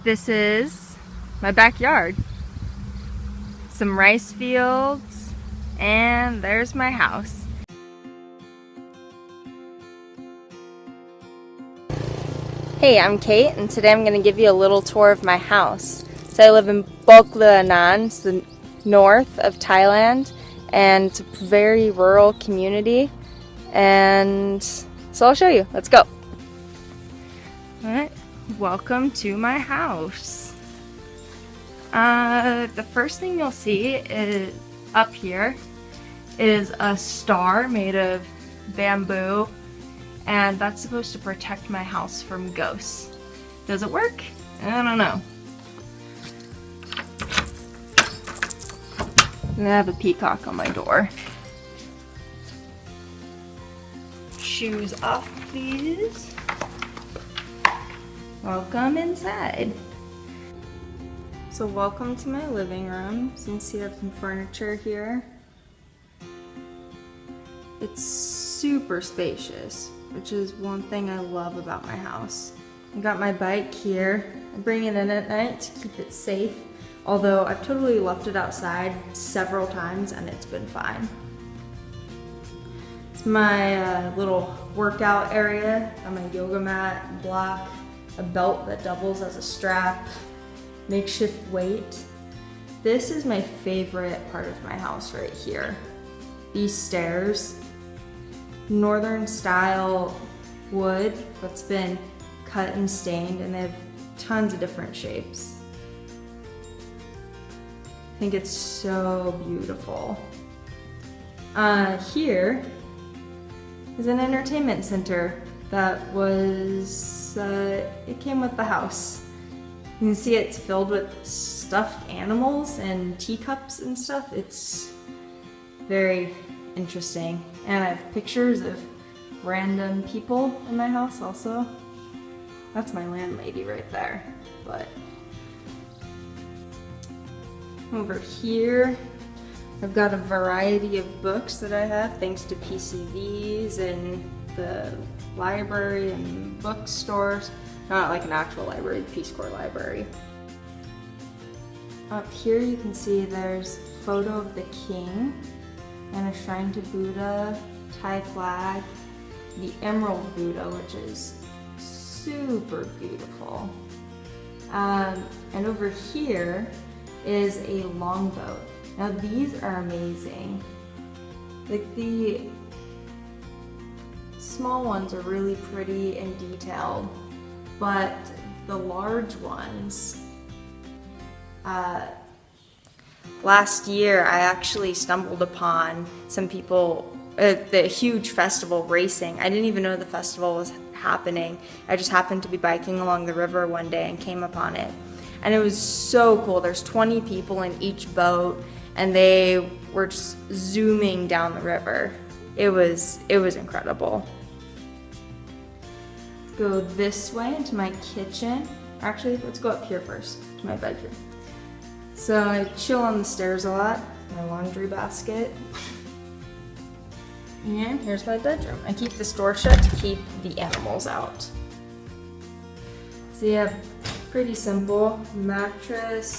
This is my backyard. Some rice fields, and there's my house. Hey, I'm Kate, and today I'm going to give you a little tour of my house. So I live in Bokla, it's the north of Thailand, and it's a very rural community. And so I'll show you. Let's go. Alright, welcome to my house. The first thing you'll see is up here is a star made of bamboo, and that's supposed to protect my house from ghosts. Does it work? I don't know. And I have a peacock on my door. Shoes off, please. Welcome inside. So welcome to my living room. So you can see I have some furniture here. It's super spacious, which is one thing I love about my house. I got my bike here. I bring it in at night to keep it safe, although I've totally left it outside several times and it's been fine. It's my little workout area. Got my yoga mat, block, a belt that doubles as a strap, makeshift weight. This is my favorite part of my house right here. These stairs, northern style wood that's been cut and stained, and they have tons of different shapes. I think it's so beautiful. Here is an entertainment center that was, it came with the house. You can see it's filled with stuffed animals and teacups and stuff. It's very interesting. And I have pictures of random people in my house also. That's my landlady right there. But over here, I've got a variety of books that I have thanks to PCVs and the library and bookstores. Not like an actual library, the Peace Corps library. Up here you can see there's a photo of the king and a shrine to Buddha, Thai flag, the Emerald Buddha, which is super beautiful. And over here is a longboat. Now these are amazing. Like the small ones are really pretty and detailed, but the large ones, last year I actually stumbled upon some people at the huge festival racing. I didn't even know the festival was happening. I just happened to be biking along the river one day and came upon it. And it was so cool. There's 20 people in each boat and they were just zooming down the river. It was incredible. Go this way into my kitchen. Actually, let's go up here first to my bedroom. So I chill on the stairs a lot. My laundry basket. And here's my bedroom. I keep this door shut to keep the animals out. So you have pretty simple mattress.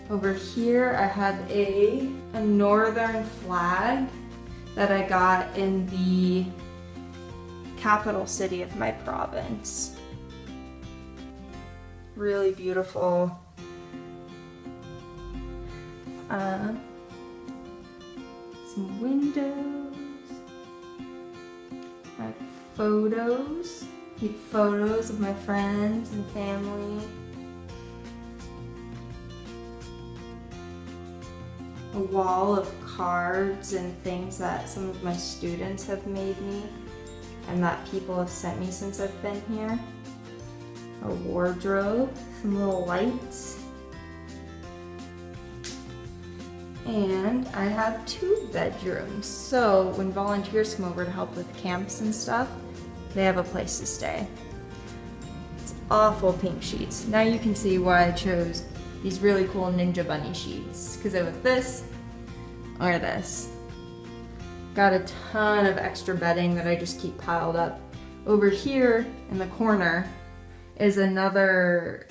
Over here I have a northern flag that I got in the capital city of my province. Really beautiful. Some windows. I have photos. Keep photos of my friends and family. A wall of cards and things that some of my students have made me and that people have sent me since I've been here. A wardrobe, some little lights. And I have 2 bedrooms, so when volunteers come over to help with camps and stuff, they have a place to stay. It's awful pink sheets. Now you can see why I chose these really cool Ninja Bunny sheets, because it was this or this. Got a ton of extra bedding that I just keep piled up. Over here in the corner is another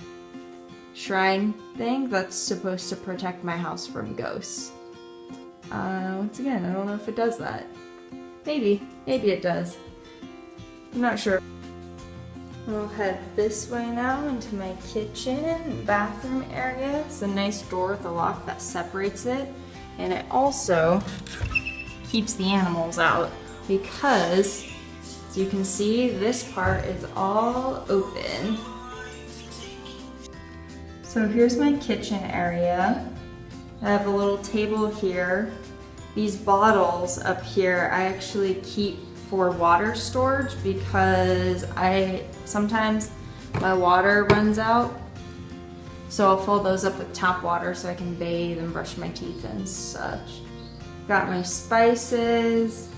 shrine thing that's supposed to protect my house from ghosts. Once again, I don't know if it does that. Maybe it does. I'm not sure. We'll head this way now into my kitchen and bathroom area. It's a nice door with a lock that separates it, and it also keeps the animals out because, as you can see, this part is all open. So here's my kitchen area. I have a little table here. These bottles up here I actually keep for water storage because sometimes my water runs out. So I'll fill those up with tap water so I can bathe and brush my teeth and such. Got my spices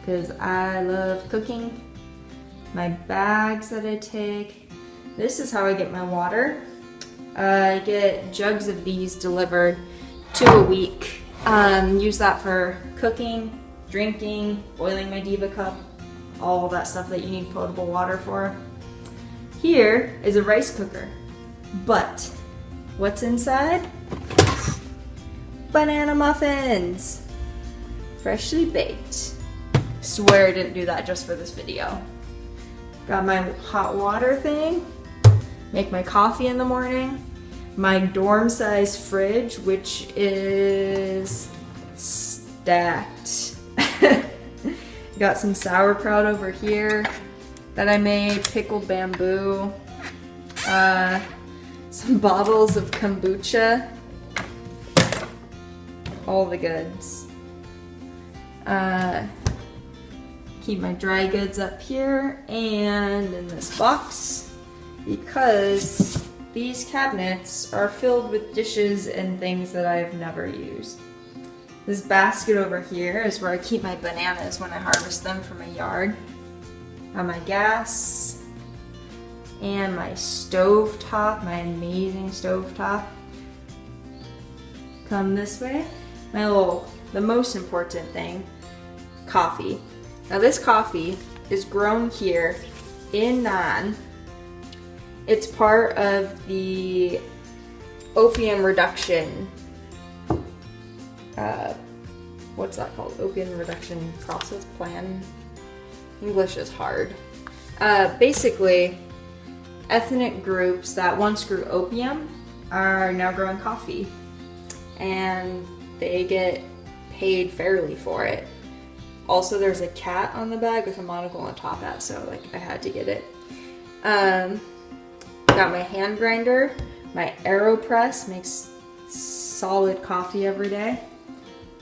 because I love cooking. My bags that I take. This is how I get my water. I get jugs of these delivered 2 a week. Use that for cooking, drinking, boiling my Diva cup, all that stuff that you need potable water for. Here is a rice cooker, but what's inside? Banana muffins, freshly baked. Swear I didn't do that just for this video. Got my hot water thing, make my coffee in the morning. My dorm size fridge, which is stacked. Got some sauerkraut over here that I made, pickled bamboo, some bottles of kombucha, all the goods. Keep my dry goods up here and in this box because these cabinets are filled with dishes and things that I've never used. This basket over here is where I keep my bananas when I harvest them from my yard. Got my gas and my stove top, my amazing stove top. Come this way. The most important thing, coffee. Now this coffee is grown here in Nan. It's part of the opium reduction, what's that called? Opium reduction process plan? English is hard. Basically, ethnic groups that once grew opium are now growing coffee, and they get paid fairly for it. Also, there's a cat on the bag with a monocle on top hat, so like I had to get it. Got my hand grinder, my AeroPress makes solid coffee every day.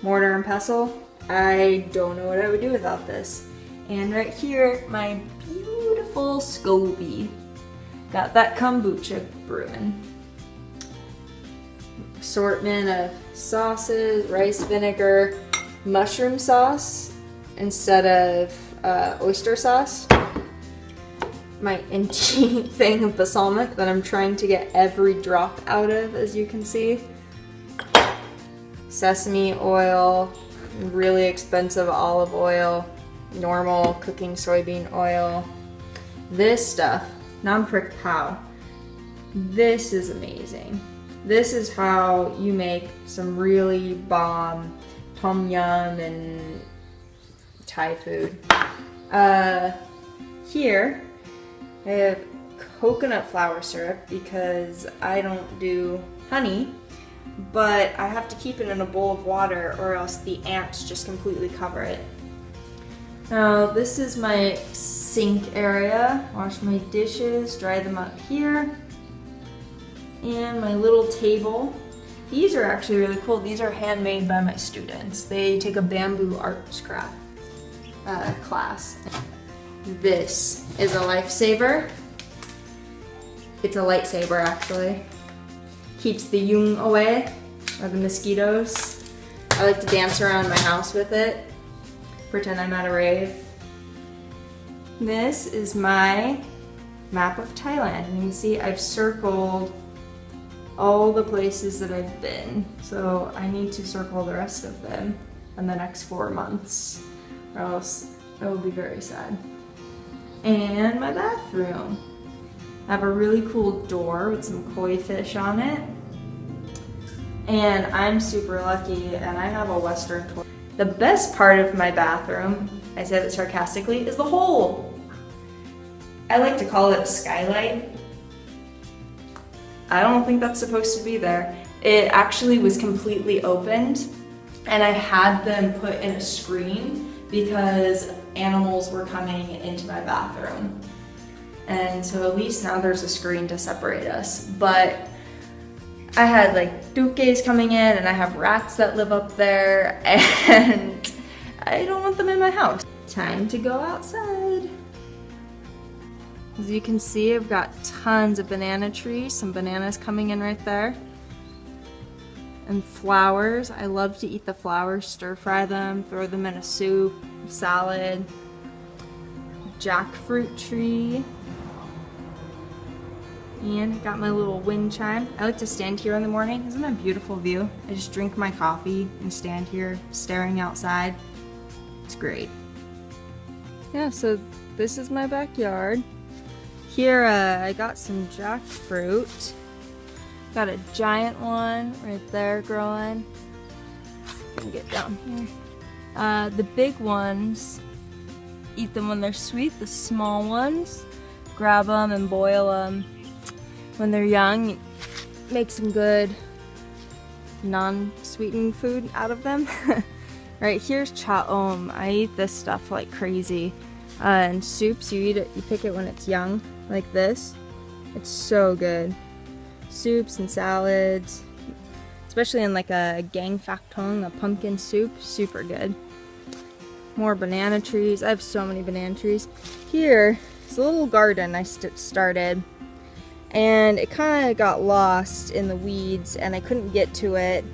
Mortar and pestle, I don't know what I would do without this. And right here, my beautiful SCOBY. Got that kombucha brewing. Assortment of sauces, rice vinegar, mushroom sauce instead of oyster sauce. My inky thing of balsamic that I'm trying to get every drop out of, as you can see. Sesame oil, really expensive olive oil, normal cooking soybean oil. This stuff, non-prick pow. This is amazing. This is how you make some really bomb tom yum and Thai food. Here, I have coconut flour syrup because I don't do honey, but I have to keep it in a bowl of water or else the ants just completely cover it. Now this is my sink area. Wash my dishes, dry them up here. And my little table. These are actually really cool. These are handmade by my students. They take a bamboo arts craft class. This is a lifesaver. It's a lightsaber actually. Keeps the yung away, or the mosquitoes. I like to dance around my house with it. Pretend I'm at a rave. This is my map of Thailand. And you can see I've circled all the places that I've been. So I need to circle the rest of them in the next 4 months, or else it will be very sad. And my bathroom. I have a really cool door with some koi fish on it. And I'm super lucky and I have a Western toilet. The best part of my bathroom, I say that sarcastically, is the hole. I like to call it a skylight. I don't think that's supposed to be there. It actually was completely opened and I had them put in a screen because animals were coming into my bathroom. And so at least now there's a screen to separate us. But I had like duques coming in and I have rats that live up there and I don't want them in my house. Time to go outside. As you can see, I've got tons of banana trees, some bananas coming in right there. And flowers. I love to eat the flowers, stir fry them, throw them in a soup, salad. Jackfruit tree. And I got my little wind chime. I like to stand here in the morning. Isn't that a beautiful view? I just drink my coffee and stand here staring outside. It's great. Yeah, so this is my backyard. Here I got some jackfruit. Got a giant one right there growing. Let me get down here. The big ones, eat them when they're sweet. The small ones, grab them and boil them. When they're young, make some good non-sweetened food out of them. Right, here's chaom. I eat this stuff like crazy. In soups, you eat it, you pick it when it's young, like this. It's so good. Soups and salads, especially in like a gang factong, a pumpkin soup, super good. More banana trees. I have so many banana trees. Here is a little garden I started. And it kind of got lost in the weeds and I couldn't get to it.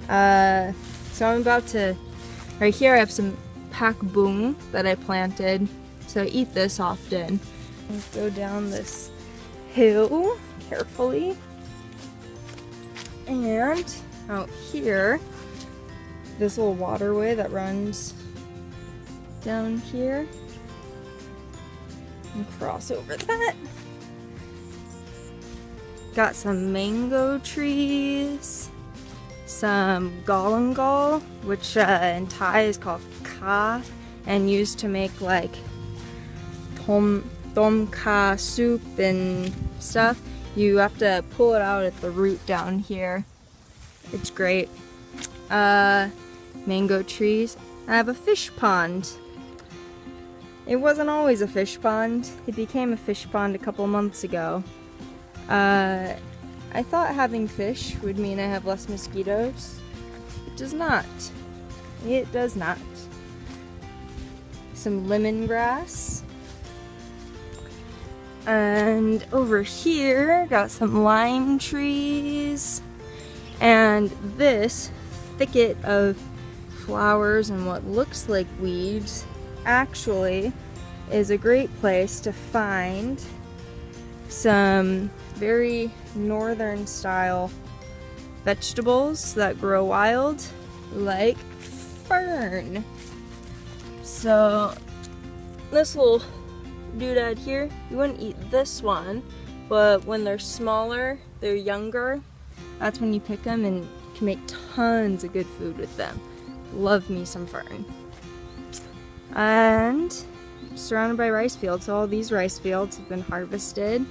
So I'm about to, right here I have some pak bung that I planted. So I eat this often. Let's go down this hill carefully. And out here, this little waterway that runs down here. And cross over that. Got some mango trees, some galangal, which in Thai is called ka, and used to make like tom kha soup and stuff. You have to pull it out at the root down here. It's great. Mango trees. I have a fish pond. It wasn't always a fish pond. It became a fish pond a couple months ago. I thought having fish would mean I have less mosquitoes. It does not. It does not. Some lemongrass. And over here, got some lime trees. And this thicket of flowers and what looks like weeds actually is a great place to find some very northern style vegetables that grow wild, like fern. So this little doodad here, you wouldn't eat this one, but when they're smaller, they're younger, that's when you pick them and can make tons of good food with them. Love me some fern. And surrounded by rice fields, so all these rice fields have been harvested.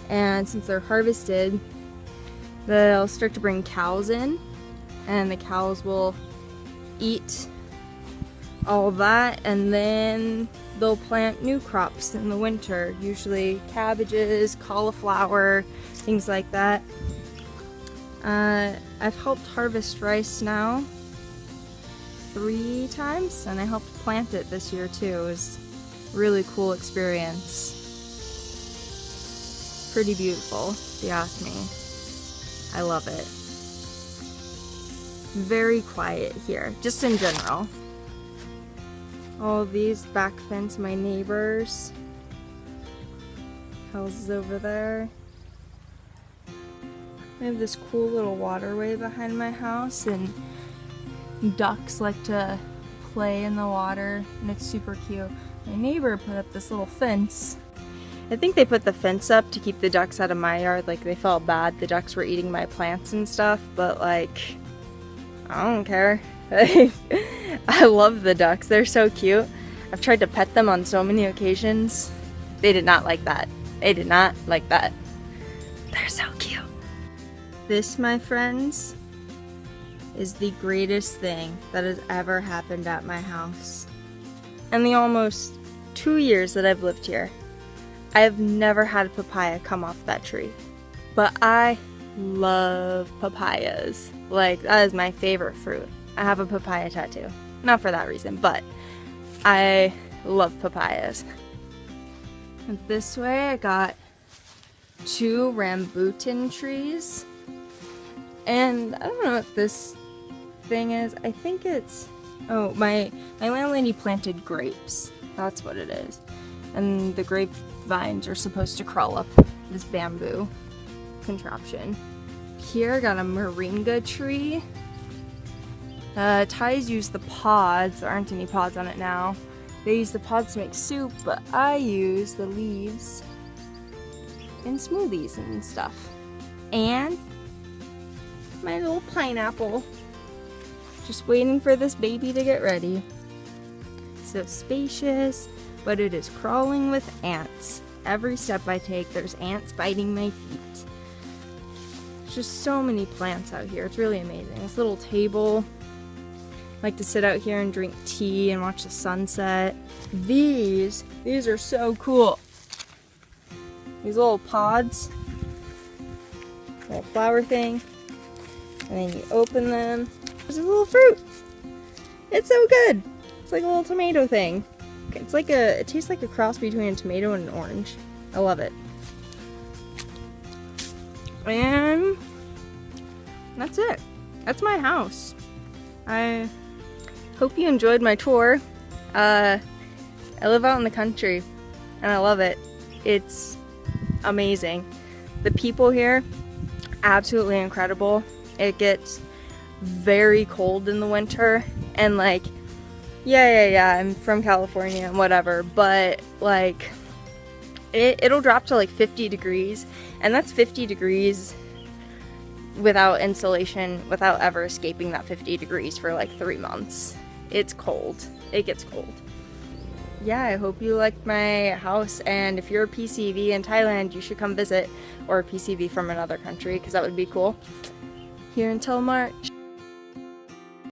And since they're harvested, they'll start to bring cows in, and the cows will eat all that, and then they'll plant new crops in the winter, usually cabbages, cauliflower, things like that. I've helped harvest rice now 3 times, and I helped plant it this year too. It was a really cool experience. Pretty beautiful, if you ask me. I love it. Very quiet here, just in general. All these back fence, my neighbors. Houses over there. I have this cool little waterway behind my house, and ducks like to play in the water, and it's super cute. My neighbor put up this little fence, I think they put the fence up to keep the ducks out of my yard. Like, they felt bad the ducks were eating my plants and stuff, but like, I don't care. I love the ducks. They're so cute. I've tried to pet them on so many occasions. They did not like that. They did not like that. They're so cute. This, my friends, is the greatest thing that has ever happened at my house. In the almost 2 years that I've lived here, I have never had a papaya come off that tree. But I love papayas. Like, that is my favorite fruit. I have a papaya tattoo. Not for that reason, but I love papayas. And this way I got 2 rambutan trees. And I don't know what this thing is. I think it's, oh, my landlady planted grapes. That's what it is. And the grape vines are supposed to crawl up this bamboo contraption. Here I got a moringa tree. Thais use the pods. There aren't any pods on it now. They use the pods to make soup, but I use the leaves in smoothies and stuff. And my little pineapple. Just waiting for this baby to get ready. So spacious, but it is crawling with ants. Every step I take, there's ants biting my feet. There's just so many plants out here. It's really amazing. This little table. I like to sit out here and drink tea and watch the sunset. These are so cool. These little pods. Little flower thing. And then you open them. There's a little fruit. It's so good. It's like a little tomato thing. It's like it tastes like a cross between a tomato and an orange. I love it. And that's it. That's my house. I hope you enjoyed my tour. I live out in the country and I love it. It's amazing. The people here, absolutely incredible. It gets very cold in the winter and like, yeah, I'm from California and whatever, but like it'll drop to like 50 degrees, and that's 50 degrees without insulation, without ever escaping that 50 degrees for like 3 months. It's cold. It gets cold. Yeah, I hope you liked my house, and if you're a PCV in Thailand, you should come visit, or a PCV from another country, because that would be cool. Here until March.